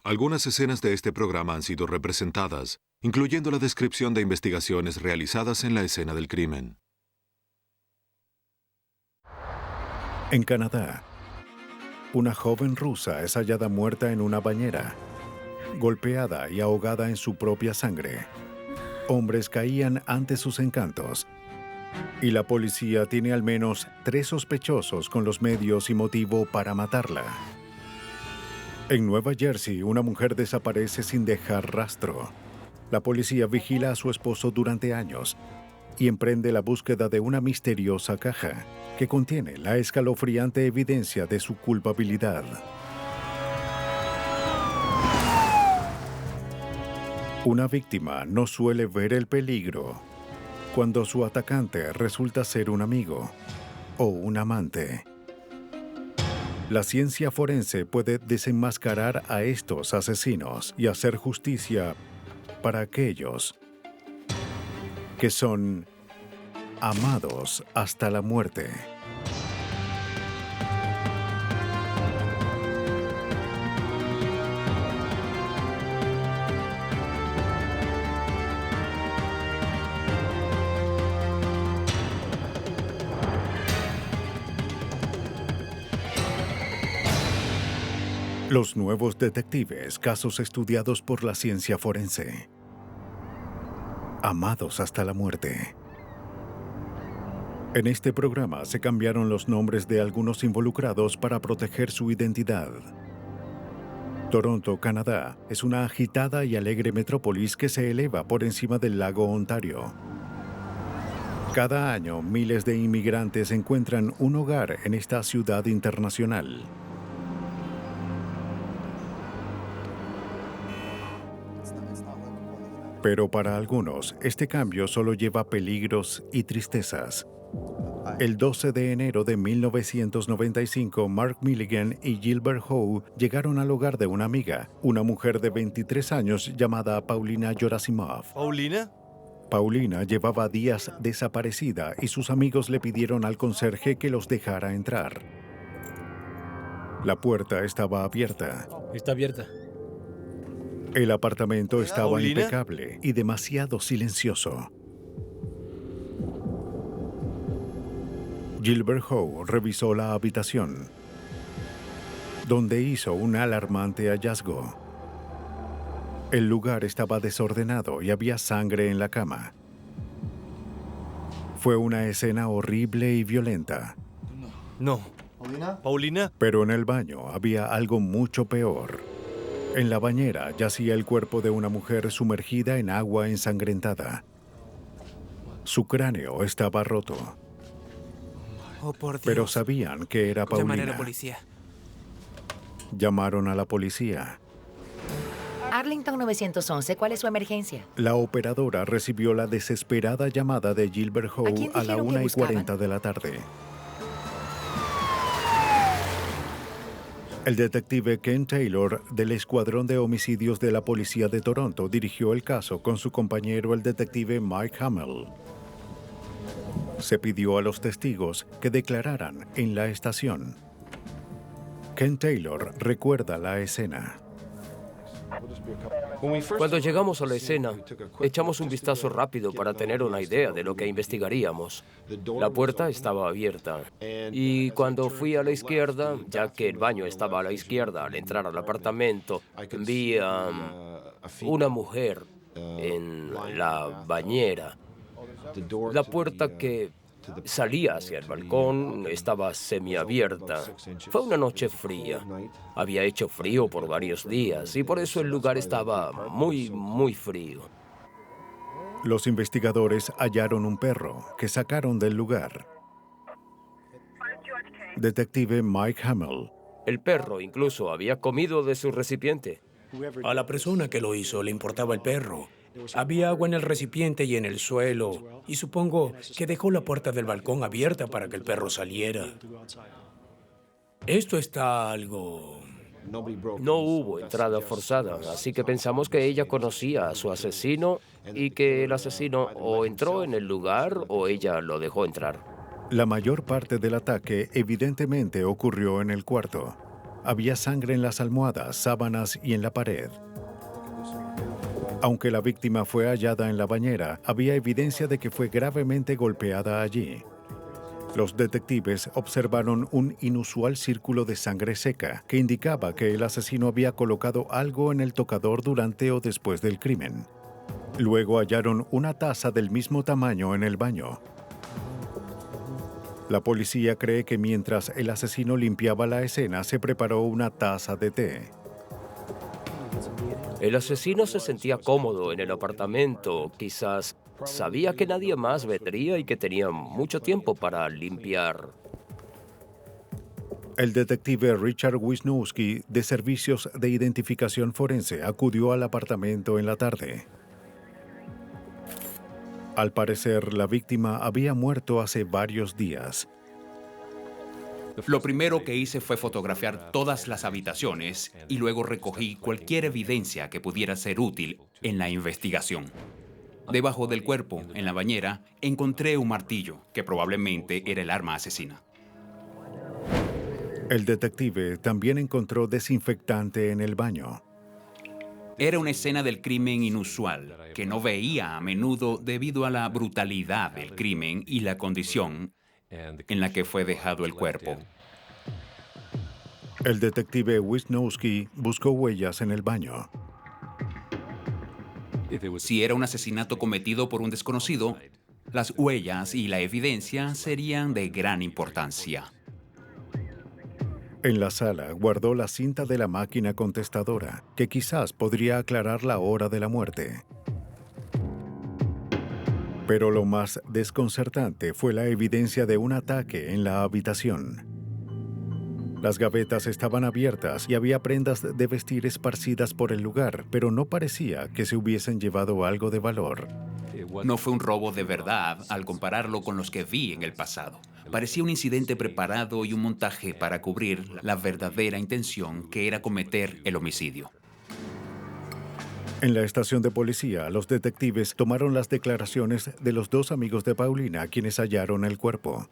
Algunas escenas de este programa han sido representadas, incluyendo la descripción de investigaciones realizadas en la escena del crimen. En Canadá, una joven rusa es hallada muerta en una bañera, golpeada y ahogada en su propia sangre. Hombres caían ante sus encantos, y la policía tiene al menos 3 sospechosos con los medios y motivo para matarla. En Nueva Jersey, una mujer desaparece sin dejar rastro. La policía vigila a su esposo durante años y emprende la búsqueda de una misteriosa caja que contiene la escalofriante evidencia de su culpabilidad. Una víctima no suele ver el peligro cuando su atacante resulta ser un amigo o un amante. La ciencia forense puede desenmascarar a estos asesinos y hacer justicia para aquellos que son amados hasta la muerte. Los nuevos detectives, casos estudiados por la ciencia forense. Amados hasta la muerte. En este programa se cambiaron los nombres de algunos involucrados para proteger su identidad. Toronto, Canadá, es una agitada y alegre metrópolis que se eleva por encima del lago Ontario. Cada año, miles de inmigrantes encuentran un hogar en esta ciudad internacional. Pero para algunos, este cambio solo lleva peligros y tristezas. El 12 de enero de 1995, Mark Milligan y Gilbert Howe llegaron al hogar de una amiga, una mujer de 23 años llamada Paulina Yerasimov. ¿Paulina? Paulina llevaba días desaparecida y sus amigos le pidieron al conserje que los dejara entrar. La puerta estaba abierta. Está abierta. El apartamento estaba ¿Paulina? impecable y demasiado silencioso. Gilbert Howe revisó la habitación, donde hizo un alarmante hallazgo. El lugar estaba desordenado y había sangre en la cama. Fue una escena horrible y violenta. No. ¿Paulina? Pero en el baño había algo mucho peor. En la bañera yacía el cuerpo de una mujer sumergida en agua ensangrentada. Su cráneo estaba roto. Oh, por Dios. Pero sabían que era Paulina. Llamaré a la policía. Llamaron a la policía. Arlington 911, ¿cuál es su emergencia? La operadora recibió la desesperada llamada de Gilbert ¿A Howe quién a la dijeron que 1:40 de la tarde. El detective Ken Taylor, del Escuadrón de Homicidios de la Policía de Toronto, dirigió el caso con su compañero, el detective Mike Hamill. Se pidió a los testigos que declararan en la estación. Ken Taylor recuerda la escena. Cuando llegamos a la escena, echamos un vistazo rápido para tener una idea de lo que investigaríamos. La puerta estaba abierta. Y cuando fui a la izquierda, ya que el baño estaba a la izquierda al entrar al apartamento, vi a una mujer en la bañera. La puerta que salía hacia el balcón estaba semiabierta. Fue una noche fría. Había hecho frío por varios días y por eso el lugar estaba muy frío. Los investigadores hallaron un perro que sacaron del lugar. Detective Mike Hamill. El perro incluso había comido de su recipiente. A la persona que lo hizo le importaba el perro. Había agua en el recipiente y en el suelo, y supongo que dejó la puerta del balcón abierta para que el perro saliera. Esto está algo... No hubo entrada forzada, así que pensamos que ella conocía a su asesino y que el asesino o entró en el lugar o ella lo dejó entrar. La mayor parte del ataque evidentemente ocurrió en el cuarto. Había sangre en las almohadas, sábanas y en la pared. Aunque la víctima fue hallada en la bañera, había evidencia de que fue gravemente golpeada allí. Los detectives observaron un inusual círculo de sangre seca que indicaba que el asesino había colocado algo en el tocador durante o después del crimen. Luego hallaron una taza del mismo tamaño en el baño. La policía cree que mientras el asesino limpiaba la escena, se preparó una taza de té. El asesino se sentía cómodo en el apartamento. Quizás sabía que nadie más vendría y que tenía mucho tiempo para limpiar. El detective Richard Wisniewski, de Servicios de Identificación Forense, acudió al apartamento en la tarde. Al parecer, la víctima había muerto hace varios días. Lo primero que hice fue fotografiar todas las habitaciones y luego recogí cualquier evidencia que pudiera ser útil en la investigación. Debajo del cuerpo, en la bañera, encontré un martillo, que probablemente era el arma asesina. El detective también encontró desinfectante en el baño. Era una escena del crimen inusual, que no veía a menudo debido a la brutalidad del crimen y la condición en la que fue dejado el cuerpo. El detective Wisniewski buscó huellas en el baño. Si era un asesinato cometido por un desconocido, las huellas y la evidencia serían de gran importancia. En la sala guardó la cinta de la máquina contestadora, que quizás podría aclarar la hora de la muerte. Pero lo más desconcertante fue la evidencia de un ataque en la habitación. Las gavetas estaban abiertas y había prendas de vestir esparcidas por el lugar, pero no parecía que se hubiesen llevado algo de valor. No fue un robo de verdad al compararlo con los que vi en el pasado. Parecía un incidente preparado y un montaje para cubrir la verdadera intención, que era cometer el homicidio. En la estación de policía, los detectives tomaron las declaraciones de los dos amigos de Paulina, quienes hallaron el cuerpo.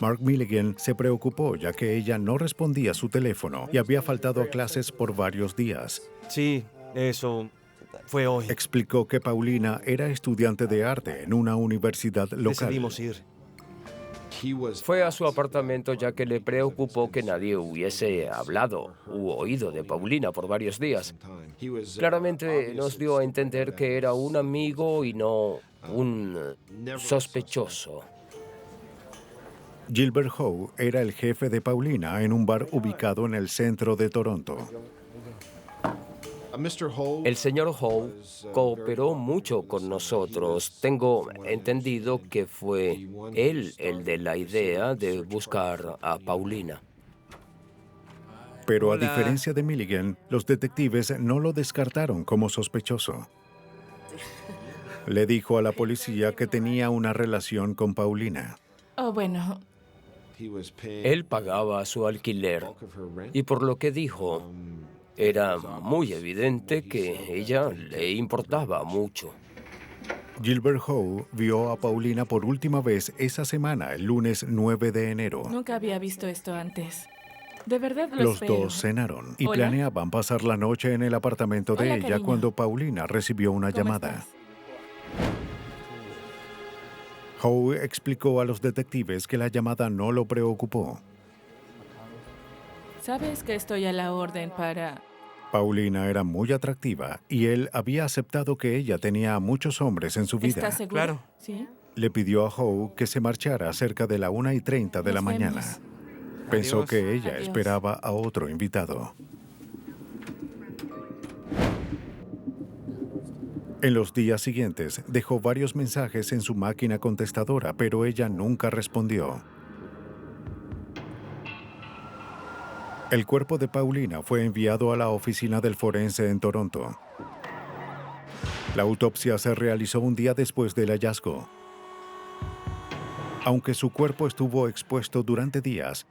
Mark Milligan se preocupó, ya que ella no respondía a su teléfono y había faltado a clases por varios días. Sí, eso fue hoy. Explicó que Paulina era estudiante de arte en una universidad local. Decidimos ir. Fue a su apartamento ya que le preocupó que nadie hubiese hablado u oído de Paulina por varios días. Claramente nos dio a entender que era un amigo y no un sospechoso. Gilbert Howe era el jefe de Paulina en un bar ubicado en el centro de Toronto. El señor Howe cooperó mucho con nosotros. Tengo entendido que fue él el de la idea de buscar a Paulina. Pero a Hola. diferencia de Milligan, los detectives no lo descartaron como sospechoso. Le dijo a la policía que tenía una relación con Paulina. Oh, bueno, Él pagaba su alquiler y por lo que dijo, era muy evidente que ella le importaba mucho. Gilbert Howe vio a Paulina por última vez esa semana, el lunes 9 de enero. nunca había visto esto antes. De verdad lo Los espero. dos cenaron y Hola. planeaban pasar la noche en el apartamento de Hola, ella cariño. cuando Paulina recibió una ¿Cómo llamada. estás? Howe explicó a los detectives que la llamada no lo preocupó. Sabes que estoy a la orden para... Paulina era muy atractiva y él había aceptado que ella tenía a muchos hombres en su vida. ¿Estás seguro? Claro. ¿Sí? Le pidió a Howe que se marchara cerca de la 1:30 de la Nos mañana. vemos. Pensó Adiós. que ella Adiós. esperaba a otro invitado. En los días siguientes, dejó varios mensajes en su máquina contestadora, pero ella nunca respondió. El cuerpo de Paulina fue enviado a la oficina del forense en Toronto. La autopsia se realizó un día después del hallazgo. Aunque su cuerpo estuvo expuesto durante días,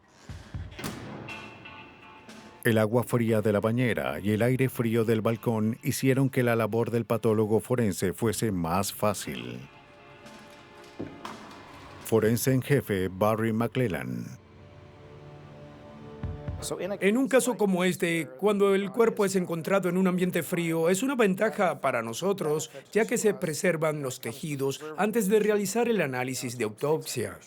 el agua fría de la bañera y el aire frío del balcón hicieron que la labor del patólogo forense fuese más fácil. Forense en jefe Barry McClellan. En un caso como este, cuando el cuerpo es encontrado en un ambiente frío, es una ventaja para nosotros, ya que se preservan los tejidos antes de realizar el análisis de autopsia.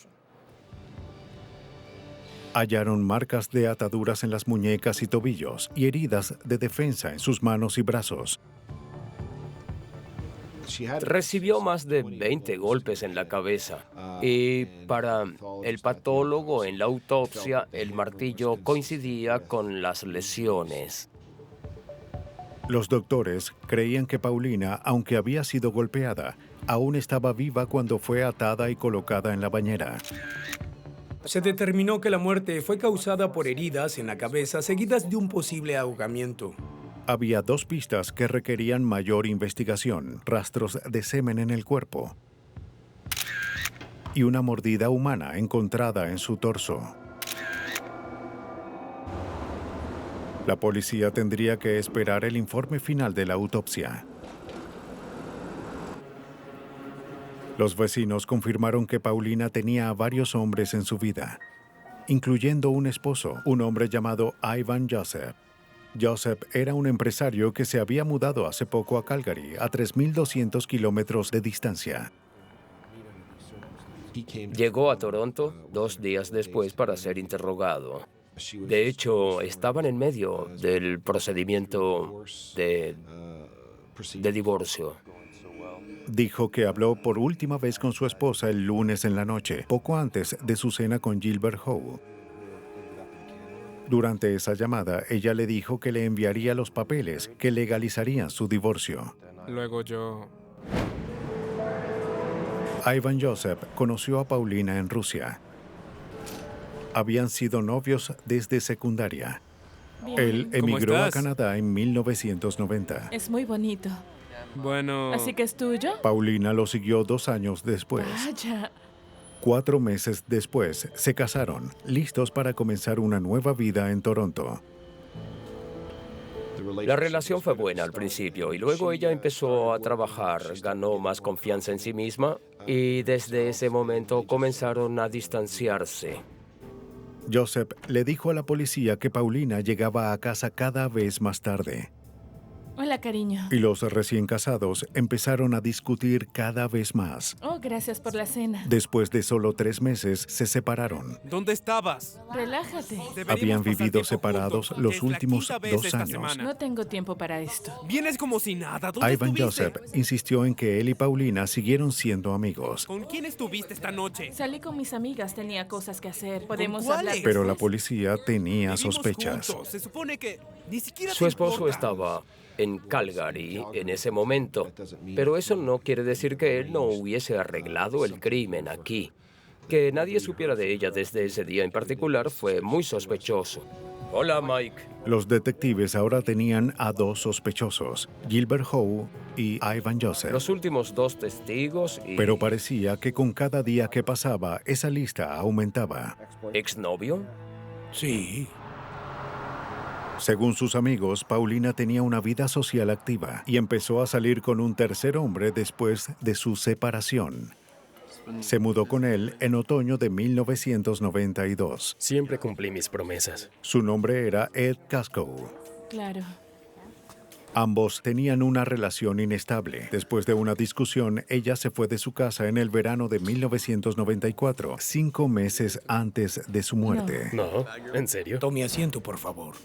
Hallaron marcas de ataduras en las muñecas y tobillos y heridas de defensa en sus manos y brazos. Recibió más de 20 golpes en la cabeza. Y para el patólogo en la autopsia, el martillo coincidía con las lesiones. Los doctores creían que Paulina, aunque había sido golpeada, aún estaba viva cuando fue atada y colocada en la bañera. Se determinó que la muerte fue causada por heridas en la cabeza seguidas de un posible ahogamiento. Había dos pistas que requerían mayor investigación: rastros de semen en el cuerpo y una mordida humana encontrada en su torso. La policía tendría que esperar el informe final de la autopsia. Los vecinos confirmaron que Paulina tenía a varios hombres en su vida, incluyendo un esposo, un hombre llamado Ivan Joseph. Joseph era un empresario que se había mudado hace poco a Calgary, a 3.200 kilómetros de distancia. Llegó a Toronto 2 días después para ser interrogado. De hecho, estaban en medio del procedimiento de divorcio. Dijo que habló por última vez con su esposa el lunes en la noche, poco antes de su cena con Gilbert Howe. Durante esa llamada, ella le dijo que le enviaría los papeles que legalizarían su divorcio. Luego yo... Ivan Joseph conoció a Paulina en Rusia. Habían sido novios desde secundaria. Bien. Él ¿Cómo emigró a estás? Canadá en 1990. Es muy bonito. Bueno... ¿Así que es tuyo? Paulina lo siguió 2 años después. Vaya. 4 meses después, se casaron, listos para comenzar una nueva vida en Toronto. La relación fue buena al principio y luego ella empezó a trabajar, ganó más confianza en sí misma y desde ese momento comenzaron a distanciarse. Joseph le dijo a la policía que Paulina llegaba a casa cada vez más tarde. Hola, cariño. Y los recién casados empezaron a discutir cada vez más. Oh, gracias por la cena. Después de solo 3 meses, se separaron. ¿Dónde estabas? Relájate. Deberíamos Habían pasar vivido tiempo separados juntos, los es la últimos quinta vez 2 esta años. semana. No tengo tiempo para esto. Vienes como si nada. ¿Dónde Ivan estuviste? Joseph insistió en que él y Paulina siguieron siendo amigos. ¿Con quién estuviste esta noche? Salí con mis amigas, tenía cosas que hacer. Podemos cuáles? hablar Pero la después. policía tenía Vivimos sospechas. juntos. Se supone que ni siquiera Su te esposo importa. estaba en Calgary en ese momento, pero eso no quiere decir que él no hubiese arreglado el crimen aquí. Que nadie supiera de ella desde ese día en particular fue muy sospechoso. Hola, Mike. Los detectives ahora tenían a 2 sospechosos, Gilbert Howe y Ivan Joseph. Los últimos 2 testigos y... Pero parecía que con cada día que pasaba, esa lista aumentaba. ¿Exnovio? Sí. Según sus amigos, Paulina tenía una vida social activa y empezó a salir con un tercer hombre después de su separación. Se mudó con él en otoño de 1992. Siempre cumplí mis promesas. Su nombre era Ed Casco. Claro. Ambos tenían una relación inestable. Después de una discusión, ella se fue de su casa en el verano de 1994, 5 meses antes de su muerte. No, ¿en serio? Tome asiento, por favor.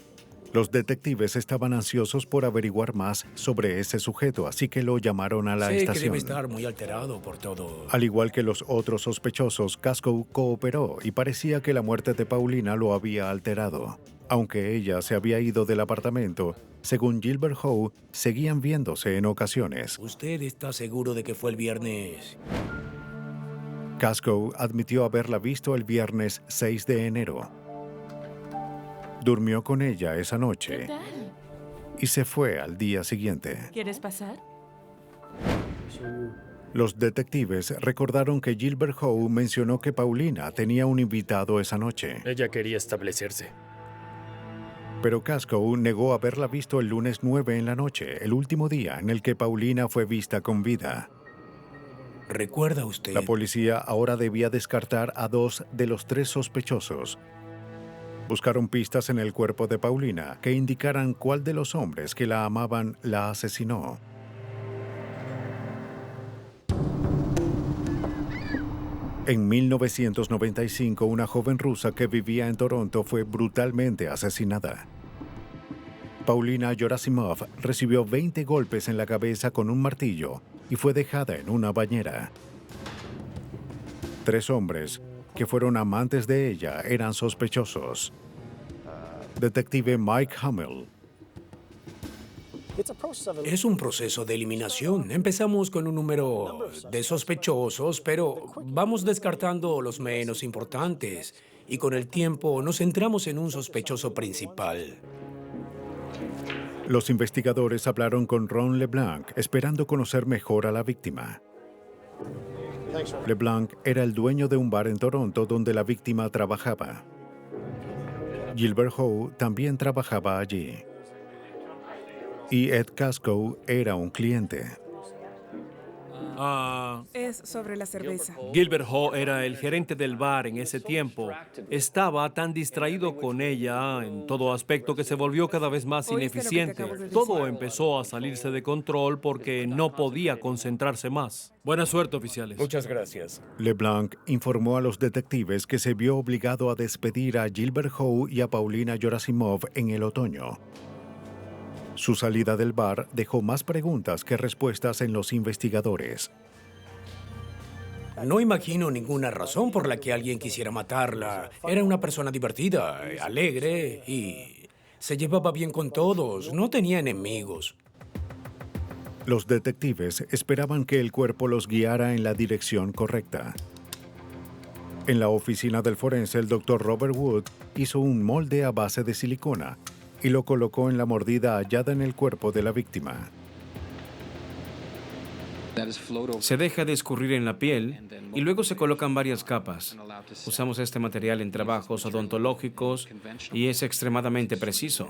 Los detectives estaban ansiosos por averiguar más sobre ese sujeto, así que lo llamaron a la Sé que estación. debe estar muy alterado por todo. Al igual que los otros sospechosos, Casco cooperó y parecía que la muerte de Paulina lo había alterado. Aunque ella se había ido del apartamento, según Gilbert Howe, seguían viéndose en ocasiones. ¿Usted está seguro de que fue el viernes? Casco admitió haberla visto el viernes 6 de enero. Durmió con ella esa ¿Qué noche tal? y se fue al día siguiente. ¿Quieres pasar? Los detectives recordaron que Gilbert Howe mencionó que Paulina tenía un invitado esa noche, Ella quería establecerse. pero Casco negó haberla visto el lunes 9 en la noche, el último día en el que Paulina fue vista con vida. ¿Recuerda usted? La policía ahora debía descartar a 2 de los 3 sospechosos. Buscaron pistas en el cuerpo de Paulina que indicaran cuál de los hombres que la amaban la asesinó. En 1995, una joven rusa que vivía en Toronto fue brutalmente asesinada. Paulina Gerasimov recibió 20 golpes en la cabeza con un martillo y fue dejada en una bañera. 3 hombres, que fueron amantes de ella, eran sospechosos. Detective Mike Hummel. Es un proceso de eliminación. Empezamos con un número de sospechosos, pero vamos descartando los menos importantes. Y con el tiempo nos centramos en un sospechoso principal. Los investigadores hablaron con Ron LeBlanc, esperando conocer mejor a la víctima. LeBlanc era el dueño de un bar en Toronto donde la víctima trabajaba. Gilbert Howe también trabajaba allí. Y Ed Casco era un cliente. Es sobre la cerveza. Gilbert Howe era el gerente del bar en ese tiempo. Estaba tan distraído con ella en todo aspecto que se volvió cada vez más ineficiente. Todo empezó a salirse de control porque no podía concentrarse más. Buena suerte, oficiales. Muchas gracias. LeBlanc informó a los detectives que se vio obligado a despedir a Gilbert Howe y a Paulina Gerasimov en el otoño. Su salida del bar dejó más preguntas que respuestas en los investigadores. No imagino ninguna razón por la que alguien quisiera matarla. Era una persona divertida, alegre y se llevaba bien con todos. No tenía enemigos. Los detectives esperaban que el cuerpo los guiara en la dirección correcta. En la oficina del forense, el Dr. Robert Wood hizo un molde a base de silicona y lo colocó en la mordida hallada en el cuerpo de la víctima. Se deja de escurrir en la piel y luego se colocan varias capas. Usamos este material en trabajos odontológicos y es extremadamente preciso.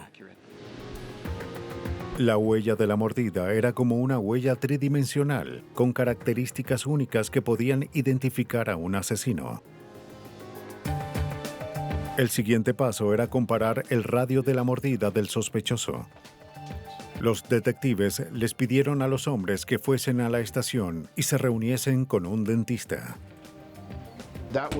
La huella de la mordida era como una huella tridimensional, con características únicas que podían identificar a un asesino. El siguiente paso era comparar el radio de la mordida del sospechoso. Los detectives les pidieron a los hombres que fuesen a la estación y se reuniesen con un dentista.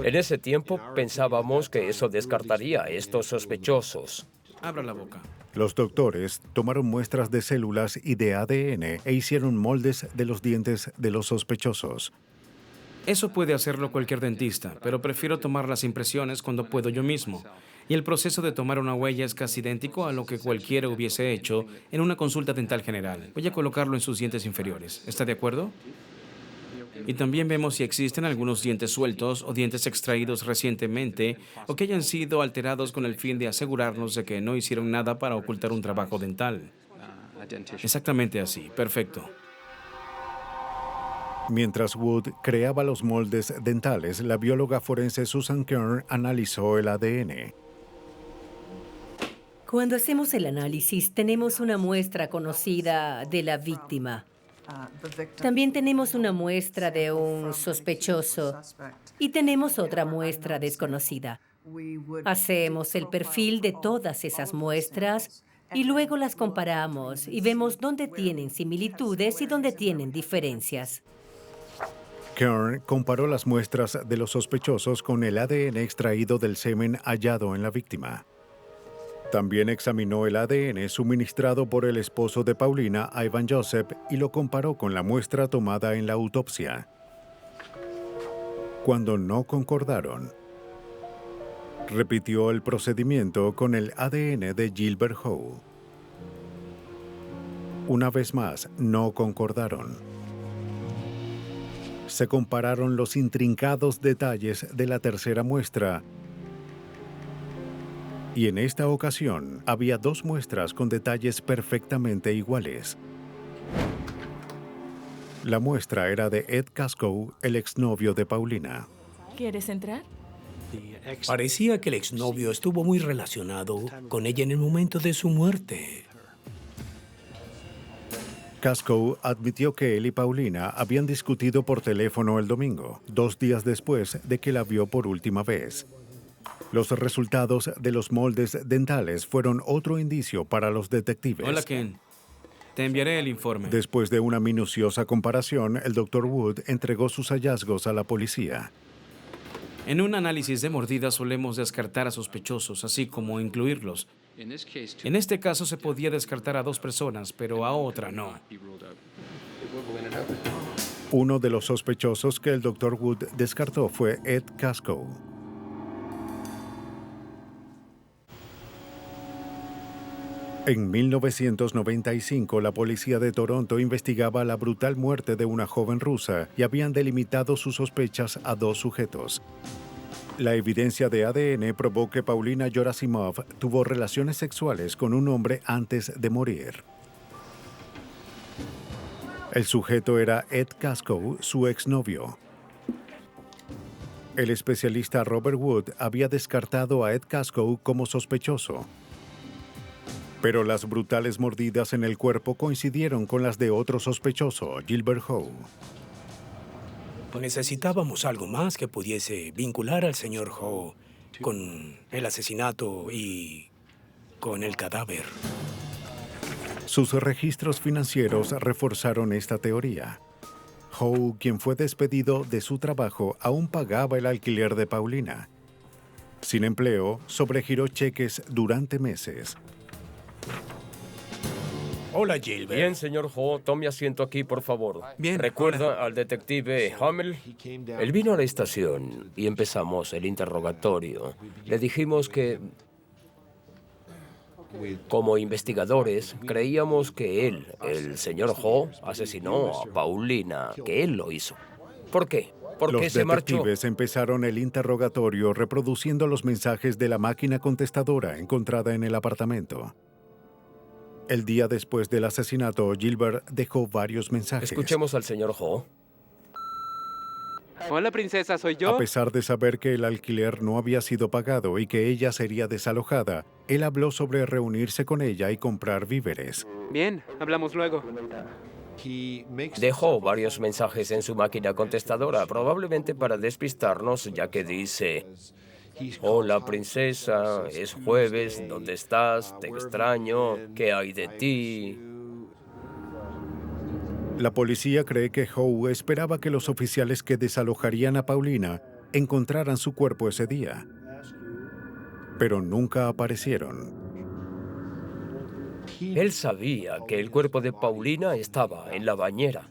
En ese tiempo pensábamos que eso descartaría a estos sospechosos. Abra la boca. Los doctores tomaron muestras de células y de ADN e hicieron moldes de los dientes de los sospechosos. Eso puede hacerlo cualquier dentista, pero prefiero tomar las impresiones cuando puedo yo mismo. Y el proceso de tomar una huella es casi idéntico a lo que cualquiera hubiese hecho en una consulta dental general. Voy a colocarlo en sus dientes inferiores. ¿Está de acuerdo? Y también vemos si existen algunos dientes sueltos o dientes extraídos recientemente o que hayan sido alterados con el fin de asegurarnos de que no hicieron nada para ocultar un trabajo dental. Exactamente así. Perfecto. Mientras Wood creaba los moldes dentales, la bióloga forense Susan Kern analizó el ADN. Cuando hacemos el análisis, tenemos una muestra conocida de la víctima. También tenemos una muestra de un sospechoso y tenemos otra muestra desconocida. Hacemos el perfil de todas esas muestras y luego las comparamos y vemos dónde tienen similitudes y dónde tienen diferencias. Kern comparó las muestras de los sospechosos con el ADN extraído del semen hallado en la víctima. También examinó el ADN suministrado por el esposo de Paulina, Ivan Joseph, y lo comparó con la muestra tomada en la autopsia. Cuando no concordaron, repitió el procedimiento con el ADN de Gilbert Howe. Una vez más, no concordaron. Se compararon los intrincados detalles de la tercera muestra y en esta ocasión había 2 muestras con detalles perfectamente iguales. La muestra era de Ed Casco, el exnovio de Paulina. ¿Quieres entrar? Parecía que el exnovio estuvo muy relacionado con ella en el momento de su muerte. Casco admitió que él y Paulina habían discutido por teléfono el domingo, 2 días después de que la vio por última vez. Los resultados de los moldes dentales fueron otro indicio para los detectives. Hola, Ken. Te enviaré el informe. Después de una minuciosa comparación, el Dr. Wood entregó sus hallazgos a la policía. En un análisis de mordidas solemos descartar a sospechosos, así como incluirlos. En este caso se podía descartar a 2 personas, pero a otra no. Uno de los sospechosos que el Dr. Wood descartó fue Ed Casco. En 1995, la policía de Toronto investigaba la brutal muerte de una joven rusa y habían delimitado sus sospechas a 2 sujetos. La evidencia de ADN probó que Paulina Yerasimov tuvo relaciones sexuales con un hombre antes de morir. El sujeto era Ed Casco, su exnovio. El especialista Robert Wood había descartado a Ed Casco como sospechoso. Pero las brutales mordidas en el cuerpo coincidieron con las de otro sospechoso, Gilbert Howe. Necesitábamos algo más que pudiese vincular al señor Howe con el asesinato y con el cadáver. Sus registros financieros reforzaron esta teoría. Howe, quien fue despedido de su trabajo, aún pagaba el alquiler de Paulina. Sin empleo, sobregiró cheques durante meses. Hola, Gilbert. Bien, señor Ho, tome asiento aquí, por favor. Bien. ¿Recuerda al detective Hummel? Él vino a la estación y empezamos el interrogatorio. Le dijimos que, como investigadores, creíamos que él, el señor Ho, asesinó a Paulina, que él lo hizo. ¿Por qué? ¿Por qué se marchó? Los detectives empezaron el interrogatorio reproduciendo los mensajes de la máquina contestadora encontrada en el apartamento. El día después del asesinato, Gilbert dejó varios mensajes. Escuchemos al señor Ho. Hola, princesa, ¿soy yo? A pesar de saber que el alquiler no había sido pagado y que ella sería desalojada, él habló sobre reunirse con ella y comprar víveres. Bien, hablamos luego. Dejó varios mensajes en su máquina contestadora, probablemente para despistarnos, ya que dice: hola, princesa, es jueves, ¿dónde estás? Te extraño, ¿qué hay de ti? La policía cree que Howe esperaba que los oficiales que desalojarían a Paulina encontraran su cuerpo ese día, pero nunca aparecieron. Él sabía que el cuerpo de Paulina estaba en la bañera.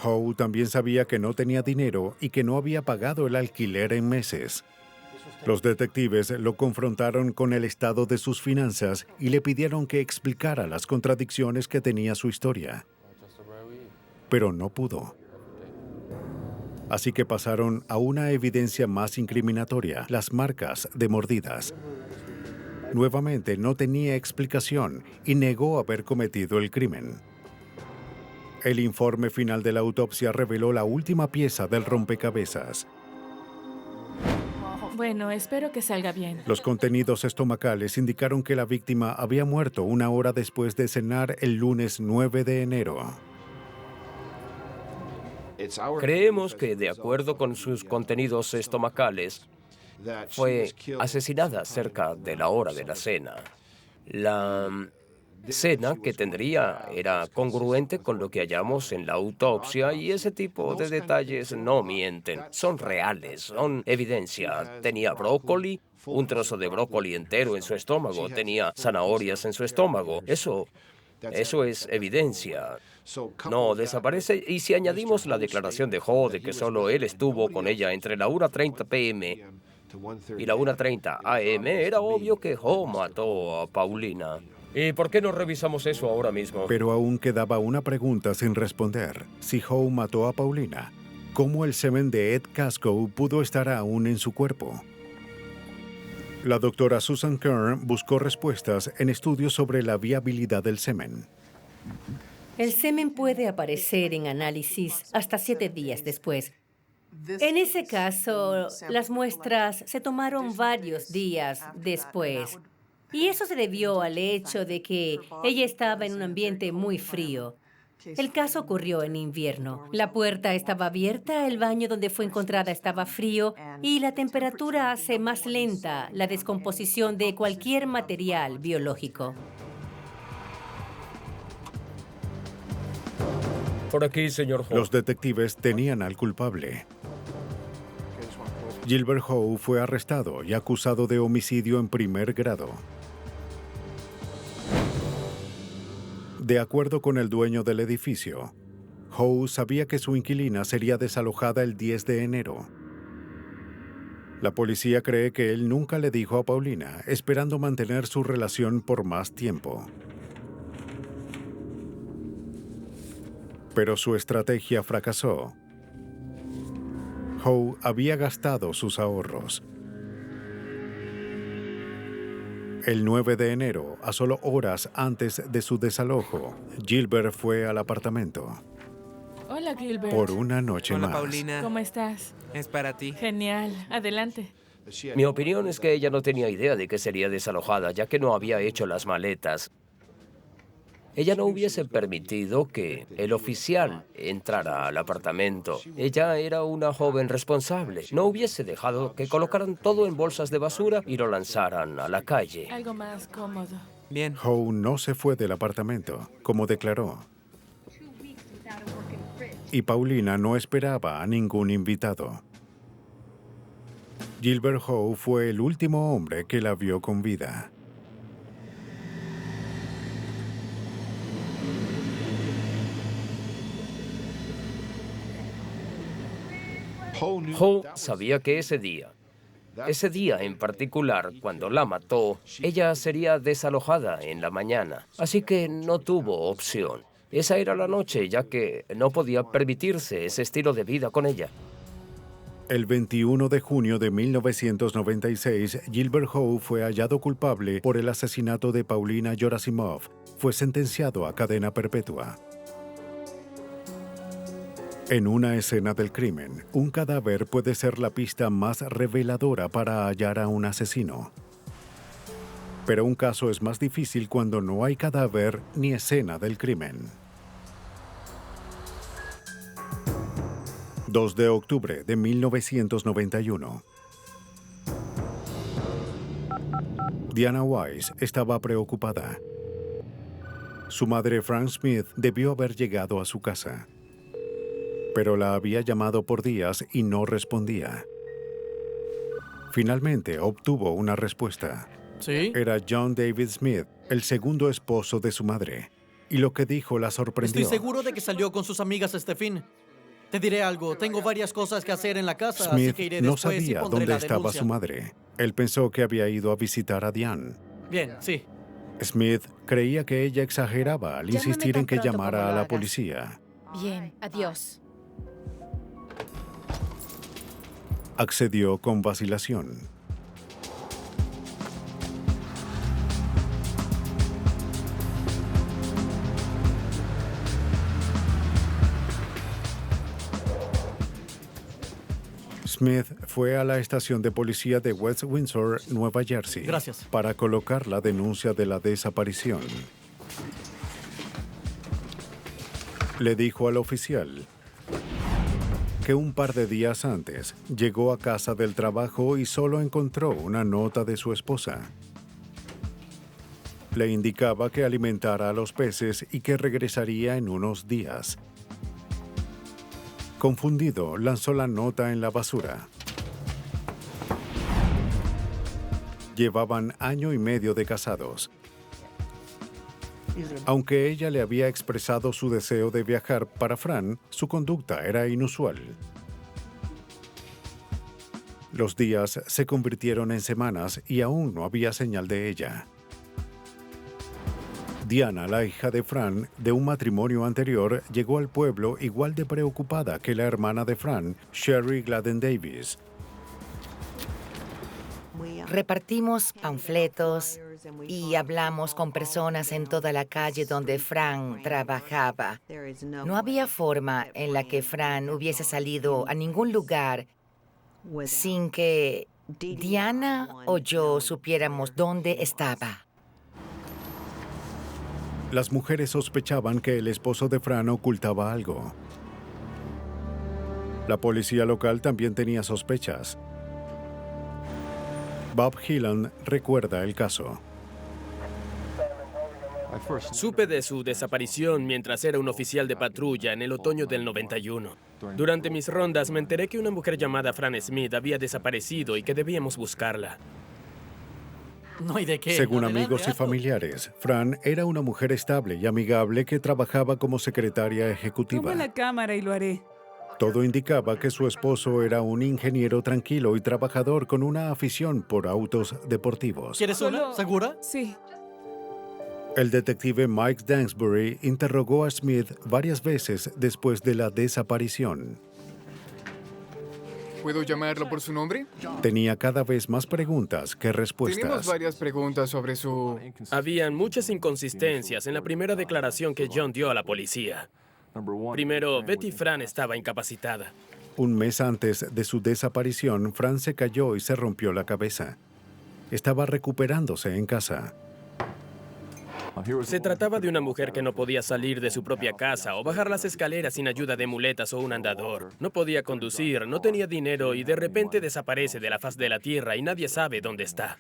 Howe también sabía que no tenía dinero y que no había pagado el alquiler en meses. Los detectives lo confrontaron con el estado de sus finanzas y le pidieron que explicara las contradicciones que tenía su historia. Pero no pudo. Así que pasaron a una evidencia más incriminatoria, las marcas de mordidas. Nuevamente no tenía explicación y negó haber cometido el crimen. El informe final de la autopsia reveló la última pieza del rompecabezas. Bueno, espero que salga bien. Los contenidos estomacales indicaron que la víctima había muerto una hora después de cenar el lunes 9 de enero. Creemos que, de acuerdo con sus contenidos estomacales, fue asesinada cerca de la hora de la cena. La cena que tendría era congruente con lo que hallamos en la autopsia y ese tipo de detalles no mienten, son reales, son evidencia. Tenía brócoli, un trozo de brócoli entero en su estómago, tenía zanahorias en su estómago. Eso es evidencia. No desaparece, y si añadimos la declaración de Ho de que solo él estuvo con ella entre la 1:30 p.m. y la 1:30 a.m., era obvio que Ho mató a Paulina. ¿Y por qué no revisamos eso ahora mismo? Pero aún quedaba una pregunta sin responder. Si Howe mató a Paulina, ¿cómo el semen de Ed Casco pudo estar aún en su cuerpo? La doctora Susan Kern buscó respuestas en estudios sobre la viabilidad del semen. El semen puede aparecer en análisis hasta 7 días después. En ese caso, las muestras se tomaron varios días después. Y eso se debió al hecho de que ella estaba en un ambiente muy frío. El caso ocurrió en invierno. La puerta estaba abierta, el baño donde fue encontrada estaba frío y la temperatura hace más lenta la descomposición de cualquier material biológico. Por aquí, señor Howe. Los detectives tenían al culpable. Gilbert Howe fue arrestado y acusado de homicidio en primer grado. De acuerdo con el dueño del edificio, Howe sabía que su inquilina sería desalojada el 10 de enero. La policía cree que él nunca le dijo a Paulina, esperando mantener su relación por más tiempo. Pero su estrategia fracasó. Howe había gastado sus ahorros. El 9 de enero, a solo horas antes de su desalojo, Gilbert fue al apartamento. Hola, Gilbert. Por una noche Hola, más. Paulina. ¿Cómo estás? Es para ti. Genial. Adelante. Mi opinión es que ella no tenía idea de que sería desalojada, ya que no había hecho las maletas. Ella no hubiese permitido que el oficial entrara al apartamento. Ella era una joven responsable. No hubiese dejado que colocaran todo en bolsas de basura y lo lanzaran a la calle. Algo más cómodo. Bien. Howe no se fue del apartamento, como declaró. Y Paulina no esperaba a ningún invitado. Gilbert Howe fue el último hombre que la vio con vida. Howe sabía que ese día en particular, cuando la mató, ella sería desalojada en la mañana. Así que no tuvo opción. Esa era la noche, ya que no podía permitirse ese estilo de vida con ella. El 21 de junio de 1996, Gilbert Howe fue hallado culpable por el asesinato de Paulina Gerasimov. Fue sentenciado a cadena perpetua. En una escena del crimen, un cadáver puede ser la pista más reveladora para hallar a un asesino. Pero un caso es más difícil cuando no hay cadáver ni escena del crimen. 2 de octubre de 1991. Diana Weiss estaba preocupada. Su madre, Fran Smith, debió haber llegado a su casa, pero la había llamado por días y no respondía. Finalmente obtuvo una respuesta. ¿Sí? Era John David Smith, el segundo esposo de su madre, y lo que dijo la sorprendió. Estoy seguro de que salió con sus amigas este fin. Te diré algo, tengo varias cosas que hacer en la casa, Smith así que iré no después y sabía pondré dónde la estaba denuncia. su madre. Él pensó que había ido a visitar a Diane. Bien, sí. Smith creía que ella exageraba al Llámame insistir tan en que pronto llamara como a lo la hagas. policía. Bien, adiós. Accedió con vacilación. Smith fue a la estación de policía de West Windsor, Nueva Jersey, Gracias. para colocar la denuncia de la desaparición. Le dijo al oficial que un par de días antes llegó a casa del trabajo y solo encontró una nota de su esposa. Le indicaba que alimentara a los peces y que regresaría en unos días. Confundido, lanzó la nota en la basura. Llevaban año y medio de casados. Aunque ella le había expresado su deseo de viajar, para Fran, su conducta era inusual. Los días se convirtieron en semanas y aún no había señal de ella. Diana, la hija de Fran, de un matrimonio anterior, llegó al pueblo igual de preocupada que la hermana de Fran, Sherry Gladden Davis. Repartimos panfletos y hablamos con personas en toda la calle donde Fran trabajaba. No había forma en la que Fran hubiese salido a ningún lugar sin que Diana o yo supiéramos dónde estaba. Las mujeres sospechaban que el esposo de Fran ocultaba algo. La policía local también tenía sospechas. Bob Hillan recuerda el caso. Supe de su desaparición mientras era un oficial de patrulla en el otoño del 91. Durante mis rondas me enteré que una mujer llamada Fran Smith había desaparecido y que debíamos buscarla. No hay de qué. Según Adelante, amigos y hazlo. familiares, Fran era una mujer estable y amigable que trabajaba como secretaria ejecutiva. Toma la cámara y lo haré. Todo indicaba que su esposo era un ingeniero tranquilo y trabajador con una afición por autos deportivos. ¿Quieres una? ¿Segura? Sí. El detective Mike Dansbury interrogó a Smith varias veces después de la desaparición. ¿Puedo llamarlo por su nombre? Tenía cada vez más preguntas que respuestas. Tenemos varias preguntas sobre su... Habían muchas inconsistencias en la primera declaración que John dio a la policía. Primero, Betty Fran estaba incapacitada. Un mes antes de su desaparición, Fran se cayó y se rompió la cabeza. Estaba recuperándose en casa. Se trataba de una mujer que no podía salir de su propia casa o bajar las escaleras sin ayuda de muletas o un andador. No podía conducir, no tenía dinero y de repente desaparece de la faz de la tierra y nadie sabe dónde está.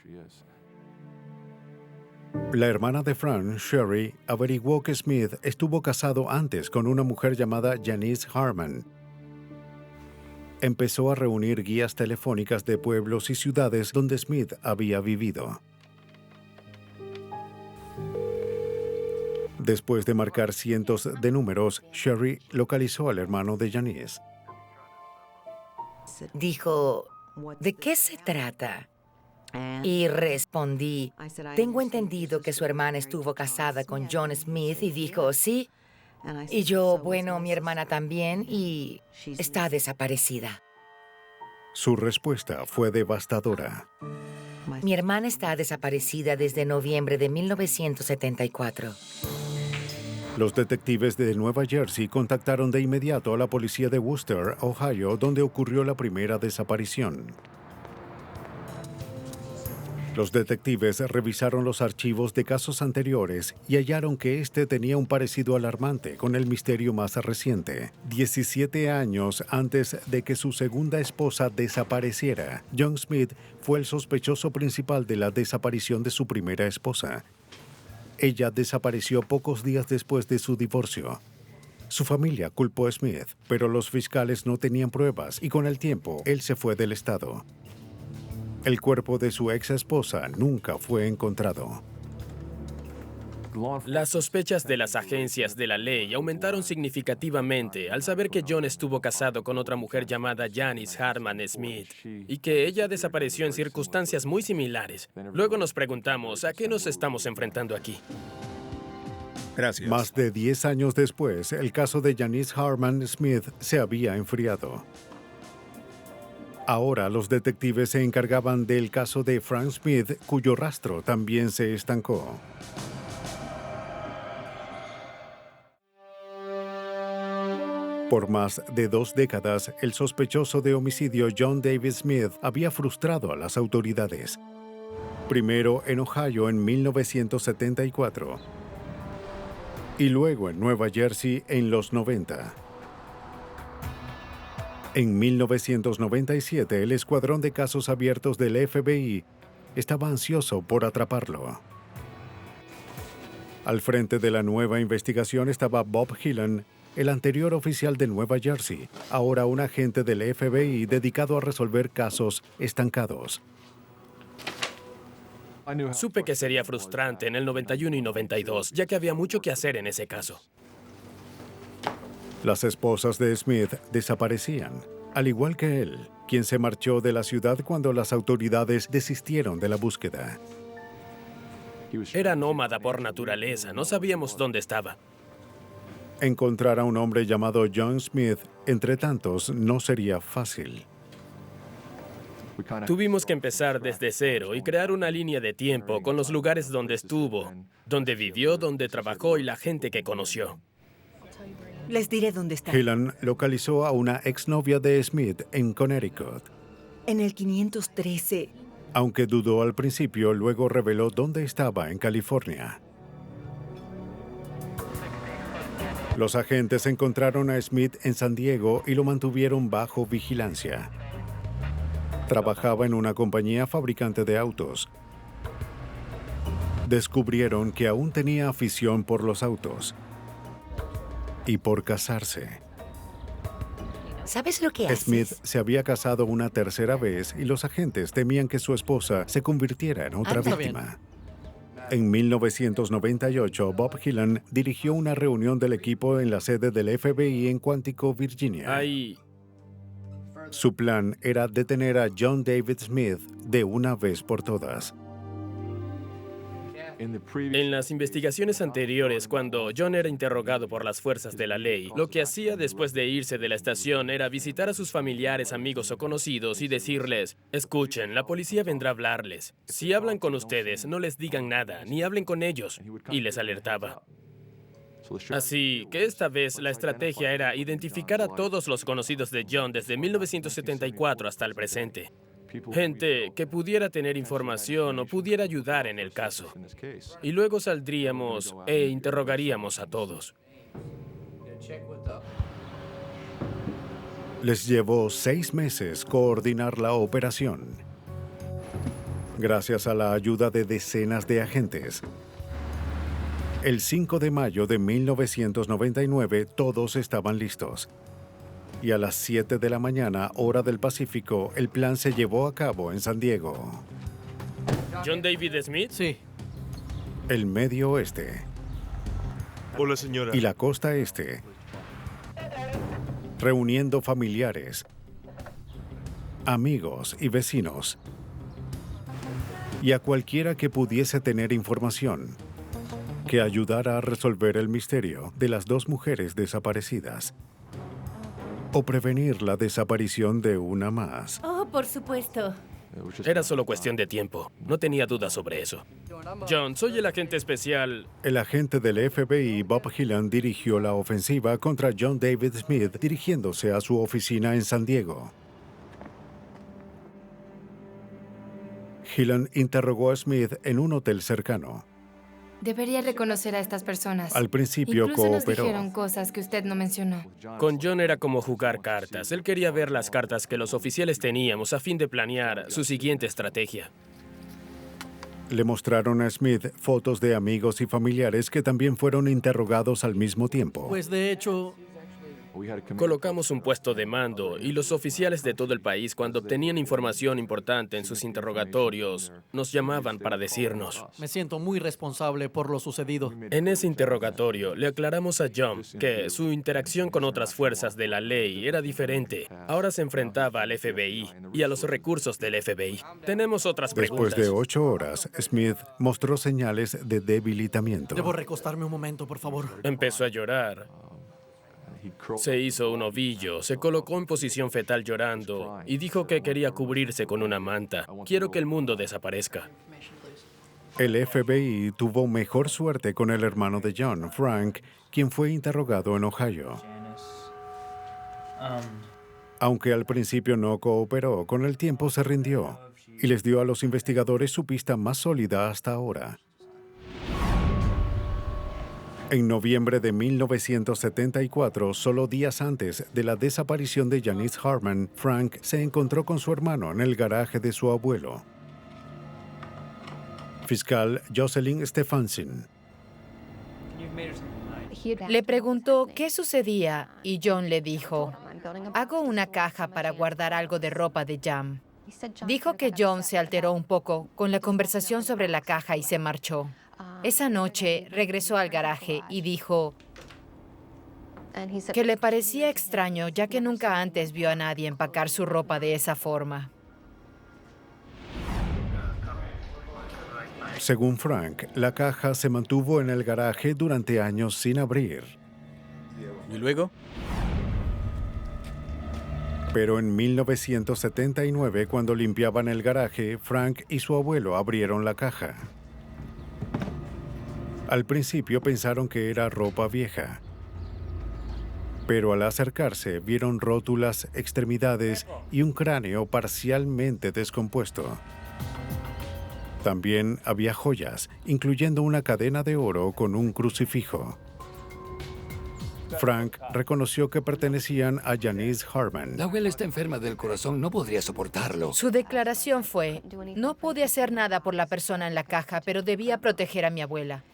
La hermana de Fran, Sherry, averiguó que Smith estuvo casado antes con una mujer llamada Janice Harman. Empezó a reunir guías telefónicas de pueblos y ciudades donde Smith había vivido. Después de marcar cientos de números, Sherry localizó al hermano de Janice. Dijo, ¿de qué se trata? Y respondí, tengo entendido que su hermana estuvo casada con John Smith y dijo, sí. Y yo, bueno, mi hermana también y está desaparecida. Su respuesta fue devastadora. Mi hermana está desaparecida desde noviembre de 1974. Los detectives de Nueva Jersey contactaron de inmediato a la policía de Worcester, Ohio, donde ocurrió la primera desaparición. Los detectives revisaron los archivos de casos anteriores y hallaron que este tenía un parecido alarmante con el misterio más reciente. 17 años antes de que su segunda esposa desapareciera, John Smith fue el sospechoso principal de la desaparición de su primera esposa. Ella desapareció pocos días después de su divorcio. Su familia culpó a Smith, pero los fiscales no tenían pruebas y con el tiempo él se fue del estado. El cuerpo de su ex esposa nunca fue encontrado. Las sospechas de las agencias de la ley aumentaron significativamente al saber que John estuvo casado con otra mujer llamada Janice Harman Smith y que ella desapareció en circunstancias muy similares. Luego nos preguntamos, ¿a qué nos estamos enfrentando aquí? Gracias. Más de 10 años después, el caso de Janice Harman Smith se había enfriado. Ahora los detectives se encargaban del caso de Frank Smith, cuyo rastro también se estancó. Por más de 2 décadas, el sospechoso de homicidio John David Smith había frustrado a las autoridades. Primero en Ohio en 1974 y luego en Nueva Jersey en los 90. En 1997, el escuadrón de casos abiertos del FBI estaba ansioso por atraparlo. Al frente de la nueva investigación estaba Bob Hillan, el anterior oficial de Nueva Jersey, ahora un agente del FBI dedicado a resolver casos estancados. Supe que sería frustrante en el 91 y 92, ya que había mucho que hacer en ese caso. Las esposas de Smith desaparecían, al igual que él, quien se marchó de la ciudad cuando las autoridades desistieron de la búsqueda. Era nómada por naturaleza, no sabíamos dónde estaba. Encontrar a un hombre llamado John Smith, entre tantos, no sería fácil. Tuvimos que empezar desde cero y crear una línea de tiempo con los lugares donde estuvo, donde vivió, donde trabajó y la gente que conoció. Les diré dónde está. Hillan localizó a una exnovia de Smith en Connecticut. En el 513. Aunque dudó al principio, luego reveló dónde estaba en California. Los agentes encontraron a Smith en San Diego y lo mantuvieron bajo vigilancia. Trabajaba en una compañía fabricante de autos. Descubrieron que aún tenía afición por los autos y por casarse. ¿Sabes lo que haces? Smith se había casado una tercera vez y los agentes temían que su esposa se convirtiera en otra víctima. En 1998, Bob Hyland dirigió una reunión del equipo en la sede del FBI en Quantico, Virginia. Su plan era detener a John David Smith de una vez por todas. En las investigaciones anteriores, cuando John era interrogado por las fuerzas de la ley, lo que hacía después de irse de la estación era visitar a sus familiares, amigos o conocidos y decirles: escuchen, la policía vendrá a hablarles. Si hablan con ustedes, no les digan nada, ni hablen con ellos. Y les alertaba. Así que esta vez la estrategia era identificar a todos los conocidos de John desde 1974 hasta el presente. Gente que pudiera tener información o pudiera ayudar en el caso. Y luego saldríamos e interrogaríamos a todos. Les llevó 6 meses coordinar la operación. Gracias a la ayuda de decenas de agentes. El 5 de mayo de 1999, todos estaban listos. Y a las 7 de la mañana, hora del Pacífico, el plan se llevó a cabo en San Diego. ¿John David Smith? Sí. El Medio Oeste. Hola, señora. Y la costa este. Reuniendo familiares, amigos y vecinos. Y a cualquiera que pudiese tener información que ayudara a resolver el misterio de las 2 mujeres desaparecidas. O prevenir la desaparición de una más. Oh, por supuesto. Era solo cuestión de tiempo. No tenía dudas sobre eso. John, soy el agente especial. El agente del FBI, Bob Hyland, dirigió la ofensiva contra John David Smith, dirigiéndose a su oficina en San Diego. Hyland interrogó a Smith en un hotel cercano. Debería reconocer a estas personas. Al principio Incluso nos cooperó. dijeron cosas que usted no mencionó. Con John era como jugar cartas. Él quería ver las cartas que los oficiales teníamos a fin de planear su siguiente estrategia. Le mostraron a Smith fotos de amigos y familiares que también fueron interrogados al mismo tiempo. Pues de hecho, colocamos un puesto de mando y los oficiales de todo el país, cuando obtenían información importante en sus interrogatorios, nos llamaban para decirnos. Me siento muy responsable por lo sucedido. En ese interrogatorio le aclaramos a John que su interacción con otras fuerzas de la ley era diferente. Ahora se enfrentaba al FBI y a los recursos del FBI. Tenemos otras preguntas. Después de 8 horas, Smith mostró señales de debilitamiento. Debo recostarme un momento, por favor. Empezó a llorar. Se hizo un ovillo, se colocó en posición fetal llorando y dijo que quería cubrirse con una manta. Quiero que el mundo desaparezca. El FBI tuvo mejor suerte con el hermano de John, Frank, quien fue interrogado en Ohio. Aunque al principio no cooperó, con el tiempo se rindió y les dio a los investigadores su pista más sólida hasta ahora. En noviembre de 1974, solo días antes de la desaparición de Janice Harman, Frank se encontró con su hermano en el garaje de su abuelo. Fiscal Jocelyn Stefanson. Le preguntó qué sucedía y John le dijo: hago una caja para guardar algo de ropa de Jam. Dijo que John se alteró un poco con la conversación sobre la caja y se marchó. Esa noche regresó al garaje y dijo que le parecía extraño, ya que nunca antes vio a nadie empacar su ropa de esa forma. Según Frank, la caja se mantuvo en el garaje durante años sin abrir. ¿Y luego? Pero en 1979, cuando limpiaban el garaje, Frank y su abuelo abrieron la caja. Al principio pensaron que era ropa vieja, pero al acercarse vieron rótulas, extremidades y un cráneo parcialmente descompuesto. También había joyas, incluyendo una cadena de oro con un crucifijo. Frank reconoció que pertenecían a Janice Harman. La abuela está enferma del corazón, no podría soportarlo. Su declaración fue: no pude hacer nada por la persona en la caja, pero debía proteger a mi abuela.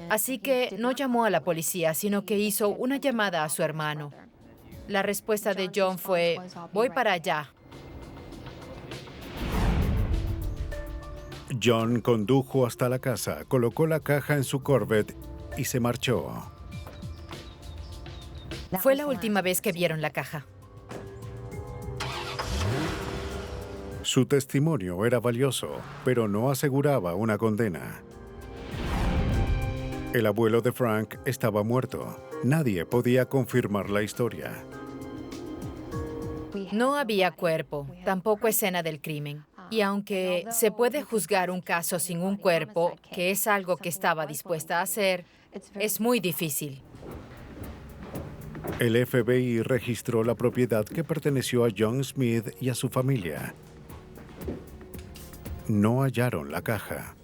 Así que no llamó a la policía, sino que hizo una llamada a su hermano. La respuesta de John fue: voy para allá. John condujo hasta la casa, colocó la caja en su Corvette y se marchó. Fue la última vez que vieron la caja. Su testimonio era valioso, pero no aseguraba una condena. El abuelo de Frank estaba muerto. Nadie podía confirmar la historia. No había cuerpo, tampoco escena del crimen. Y aunque se puede juzgar un caso sin un cuerpo, que es algo que estaba dispuesta a hacer, es muy difícil. El FBI registró la propiedad que perteneció a John Smith y a su familia. No hallaron la caja.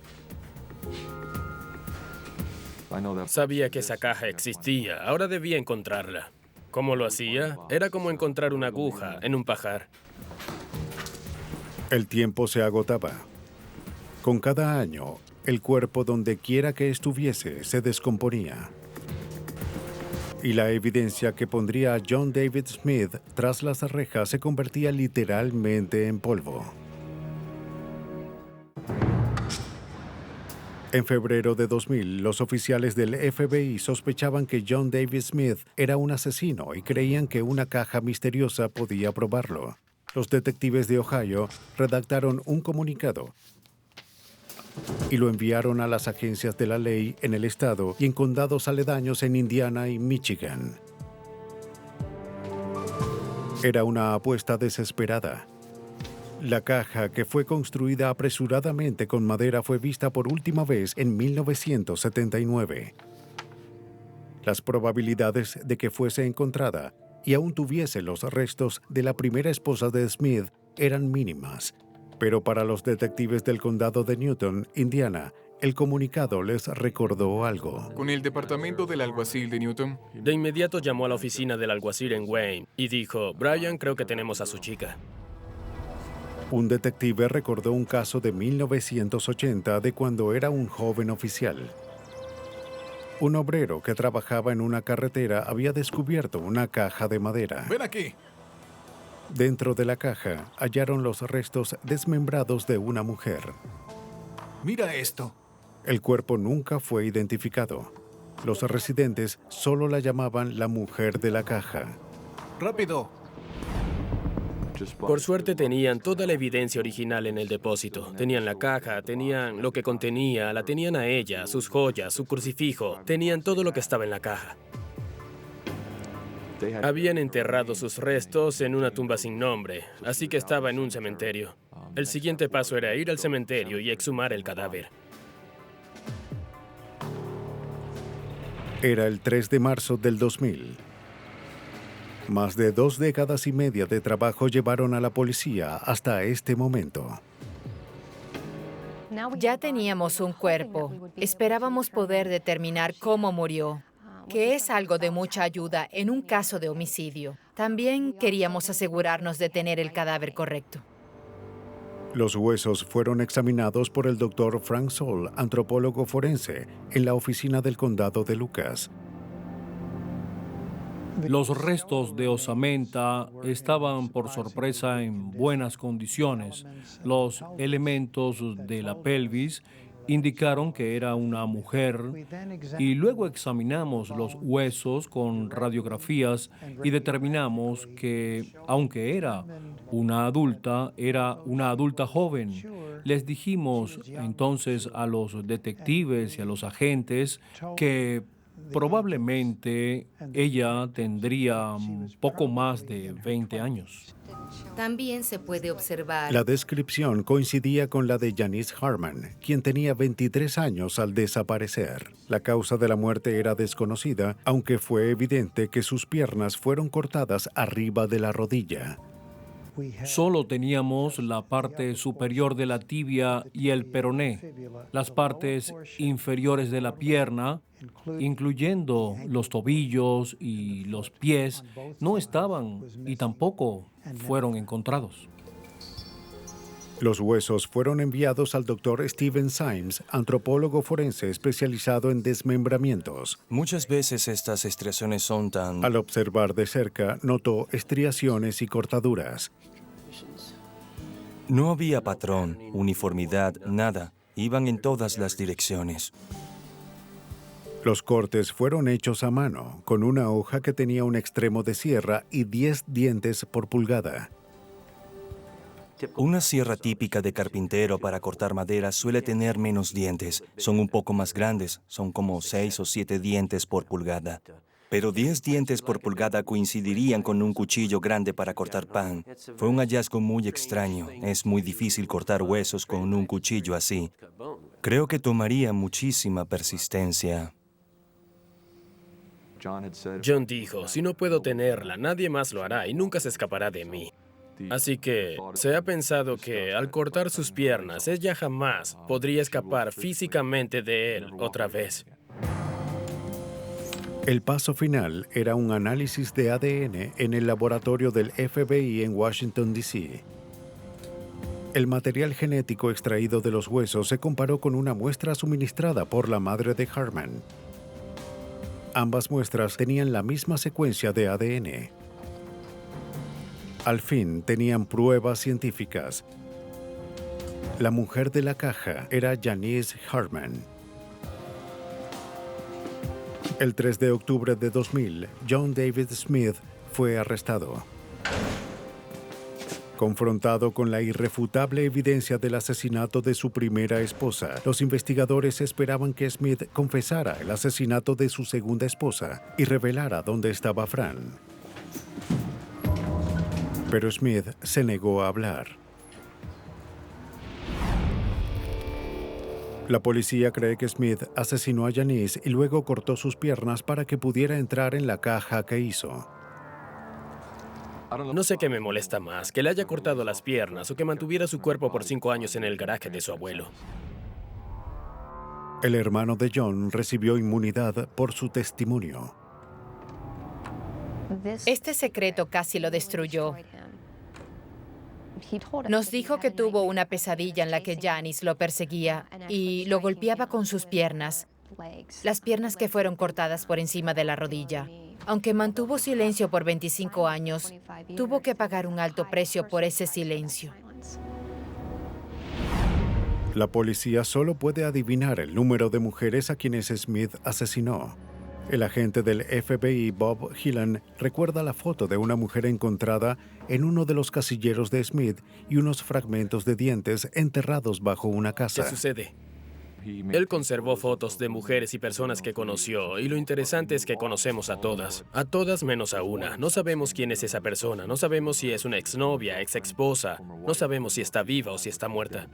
Sabía que esa caja existía, ahora debía encontrarla. ¿Cómo lo hacía? Era como encontrar una aguja en un pajar. El tiempo se agotaba. Con cada año, el cuerpo donde quiera que estuviese se descomponía. Y la evidencia que pondría a John David Smith tras las rejas se convertía literalmente en polvo. En febrero de 2000, los oficiales del FBI sospechaban que John David Smith era un asesino y creían que una caja misteriosa podía probarlo. Los detectives de Ohio redactaron un comunicado y lo enviaron a las agencias de la ley en el estado y en condados aledaños en Indiana y Michigan. Era una apuesta desesperada. La caja, que fue construida apresuradamente con madera, fue vista por última vez en 1979. Las probabilidades de que fuese encontrada y aún tuviese los restos de la primera esposa de Smith eran mínimas. Pero para los detectives del condado de Newton, Indiana, el comunicado les recordó algo. ¿Con el departamento del alguacil de Newton? De inmediato llamó a la oficina del alguacil en Wayne y dijo: Brian, creo que tenemos a su chica. Un detective recordó un caso de 1980 de cuando era un joven oficial. Un obrero que trabajaba en una carretera había descubierto una caja de madera. ¡Ven aquí! Dentro de la caja hallaron los restos desmembrados de una mujer. ¡Mira esto! El cuerpo nunca fue identificado. Los residentes solo la llamaban la mujer de la caja. ¡Rápido! Por suerte tenían toda la evidencia original en el depósito. Tenían la caja, tenían lo que contenía, la tenían a ella, sus joyas, su crucifijo. Tenían todo lo que estaba en la caja. Habían enterrado sus restos en una tumba sin nombre, así que estaba en un cementerio. El siguiente paso era ir al cementerio y exhumar el cadáver. Era el 3 de marzo del 2000. Más de 2 décadas y media de trabajo llevaron a la policía hasta este momento. Ya teníamos un cuerpo. Esperábamos poder determinar cómo murió, que es algo de mucha ayuda en un caso de homicidio. También queríamos asegurarnos de tener el cadáver correcto. Los huesos fueron examinados por el doctor Frank Soll, antropólogo forense, en la oficina del condado de Lucas. Los restos de osamenta estaban, por sorpresa, en buenas condiciones. Los elementos de la pelvis indicaron que era una mujer y luego examinamos los huesos con radiografías y determinamos que, aunque era una adulta joven. Les dijimos entonces a los detectives y a los agentes que probablemente ella tendría poco más de 20 años. También se puede observar... La descripción coincidía con la de Janice Harman, quien tenía 23 años al desaparecer. La causa de la muerte era desconocida, aunque fue evidente que sus piernas fueron cortadas arriba de la rodilla. Solo teníamos la parte superior de la tibia y el peroné. Las partes inferiores de la pierna, incluyendo los tobillos y los pies, no estaban y tampoco fueron encontrados. Los huesos fueron enviados al Dr. Steven Symes, antropólogo forense especializado en desmembramientos. Muchas veces estas estriaciones son tan... Al observar de cerca, notó estriaciones y cortaduras. No había patrón, uniformidad, nada. Iban en todas las direcciones. Los cortes fueron hechos a mano, con una hoja que tenía un extremo de sierra y 10 dientes por pulgada. Una sierra típica de carpintero para cortar madera suele tener menos dientes. Son un poco más grandes, son como 6 o 7 dientes por pulgada. Pero 10 dientes por pulgada coincidirían con un cuchillo grande para cortar pan. Fue un hallazgo muy extraño. Es muy difícil cortar huesos con un cuchillo así. Creo que tomaría muchísima persistencia. John dijo, si no puedo tenerla, nadie más lo hará y nunca se escapará de mí. Así que se ha pensado que al cortar sus piernas, ella jamás podría escapar físicamente de él otra vez. El paso final era un análisis de ADN en el laboratorio del FBI en Washington, D.C. El material genético extraído de los huesos se comparó con una muestra suministrada por la madre de Harman. Ambas muestras tenían la misma secuencia de ADN. Al fin tenían pruebas científicas. La mujer de la caja era Janice Harman. El 3 de octubre de 2000, John David Smith fue arrestado. Confrontado con la irrefutable evidencia del asesinato de su primera esposa, los investigadores esperaban que Smith confesara el asesinato de su segunda esposa y revelara dónde estaba Fran. Pero Smith se negó a hablar. La policía cree que Smith asesinó a Janice y luego cortó sus piernas para que pudiera entrar en la caja que hizo. No sé qué me molesta más, que le haya cortado las piernas o que mantuviera su cuerpo por 5 años en el garaje de su abuelo. El hermano de John recibió inmunidad por su testimonio. Este secreto casi lo destruyó. Nos dijo que tuvo una pesadilla en la que Janice lo perseguía y lo golpeaba con sus piernas, las piernas que fueron cortadas por encima de la rodilla. Aunque mantuvo silencio por 25 años, tuvo que pagar un alto precio por ese silencio. La policía solo puede adivinar el número de mujeres a quienes Smith asesinó. El agente del FBI, Bob Hillan, recuerda la foto de una mujer encontrada en uno de los casilleros de Smith y unos fragmentos de dientes enterrados bajo una casa. ¿Qué sucede? Él conservó fotos de mujeres y personas que conoció, y lo interesante es que conocemos a todas menos a una. No sabemos quién es esa persona, no sabemos si es una exnovia, exesposa, no sabemos si está viva o si está muerta.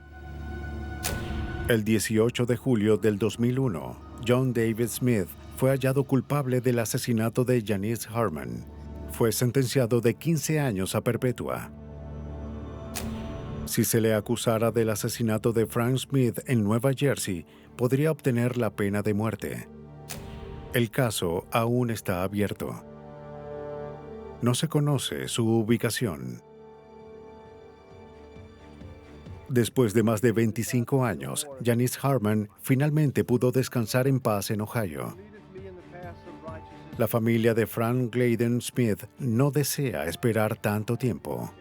El 18 de julio del 2001, John David Smith fue hallado culpable del asesinato de Janice Harman. Fue sentenciado de 15 años a perpetua. Si se le acusara del asesinato de Frank Smith en Nueva Jersey, podría obtener la pena de muerte. El caso aún está abierto. No se conoce su ubicación. Después de más de 25 años, Janice Harman finalmente pudo descansar en paz en Ohio. La familia de Frank Gladen Smith no desea esperar tanto tiempo.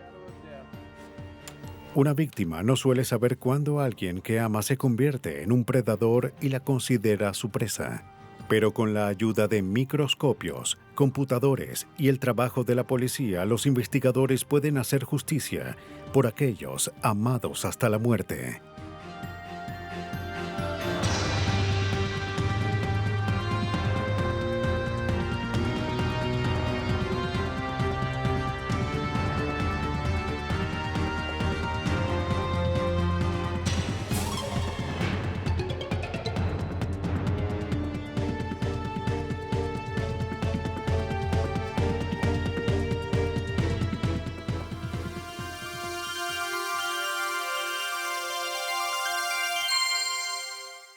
Una víctima no suele saber cuándo alguien que ama se convierte en un predador y la considera su presa. Pero con la ayuda de microscopios, computadores y el trabajo de la policía, los investigadores pueden hacer justicia por aquellos amados hasta la muerte.